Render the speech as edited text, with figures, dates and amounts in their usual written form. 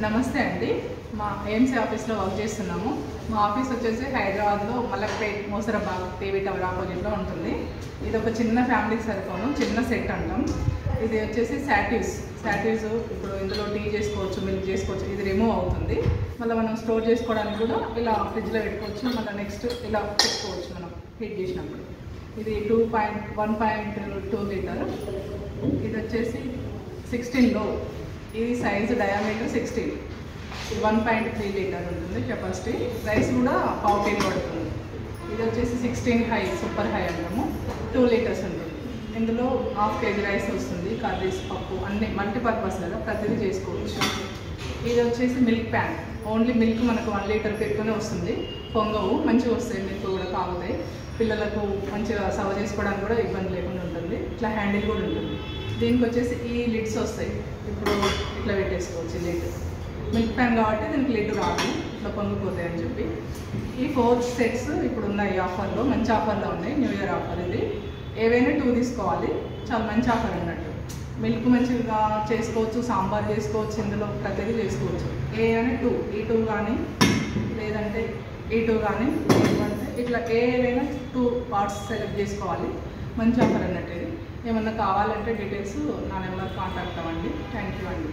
నమస్తే అండి. మా ఏఎంసీ ఆఫీస్లో వర్క్ చేస్తున్నాము. మా ఆఫీస్ వచ్చేసి హైదరాబాద్లో మలక్పేట్ మోసరాబాద్ టీవీ టవర్ ఆపోజిట్లో ఉంటుంది. ఇది ఒక చిన్న ఫ్యామిలీకి సరిపోను చిన్న సెట్ అంటాం. ఇది వచ్చేసి శాటివ్స్ ఇప్పుడు ఇందులో టీ చేసుకోవచ్చు, మిల్క్ చేసుకోవచ్చు. ఇది రిమూవ్ అవుతుంది. మళ్ళీ మనం స్టోర్ చేసుకోవడానికి కూడా ఇలా ఫ్రిడ్జ్లో పెట్టుకోవచ్చు. మళ్ళీ నెక్స్ట్ ఇలా పెట్టుకోవచ్చు మనం హీట్ చేసినప్పుడు. ఇది 1.2 లీటర్. ఇది వచ్చేసి 16 లో. ఇది సైజు డయామీటర్ 16. ఇది 1.3 లీటర్ ఉంటుంది కెపాసిటీ. రైస్ కూడా పావు కేజీ పడుతుంది. ఇది వచ్చేసి 16 హై, సూపర్ హై అంటాము. 2 లీటర్స్ ఉంటుంది. ఇందులో హాఫ్ కేజీ రైస్ వస్తుంది, కర్రీస్, పప్పు అన్నీ మల్టీపర్పస్ కదా, ప్రతిదీ చేసుకోవచ్చు. ఇది వచ్చేసి మిల్క్ ప్యాన్. ఓన్లీ మిల్క్ మనకు 1 లీటర్ పెట్టుకునే వస్తుంది. పొంగవు, మంచిగా వస్తాయి. మిల్క్ కూడా కాగుతాయి. పిల్లలకు మంచిగా సర్వ్ చేసుకోవడానికి కూడా ఇబ్బంది లేకుండా ఉంటుంది. ఇట్లా హ్యాండిల్ కూడా ఉంటుంది. దీనికి వచ్చేసి ఈ లిడ్స్ వస్తాయి. ఇప్పుడు ఇట్లా పెట్టేసుకోవచ్చు లిడ్. మిల్క్ ప్యాన్ కాబట్టి దీనికి లిడ్ రాదు, ఇట్లా పొంగిపోతాయి అని చెప్పి. ఈ 4 సెట్స్ ఇప్పుడు ఉన్నాయి ఆఫర్లో, మంచి ఆఫర్లో ఉన్నాయి. న్యూ ఇయర్ ఆఫర్ ఇది. ఏవైనా 2 తీసుకోవాలి. చాలా మంచి ఆఫర్ అన్నట్టు. మిల్క్ మంచిగా చేసుకోవచ్చు, సాంబార్ చేసుకోవచ్చు, ఇందులో ప్రతిదీ చేసుకోవచ్చు. ఏ అని 2, ఈ 2 కానీ లేదంటే ఈ 2 కానీ, లేదంటే ఇట్లా ఏవైనా 2 పార్ట్స్ సెలెక్ట్ చేసుకోవాలి. మంచి ఆఫర్ అన్నట్టు ఇది. ఏమన్నా కావాలంటే డీటెయిల్స్ నా నెంబర్ కాంటాక్ట్ అవ్వండి. థ్యాంక్ యూ అండి.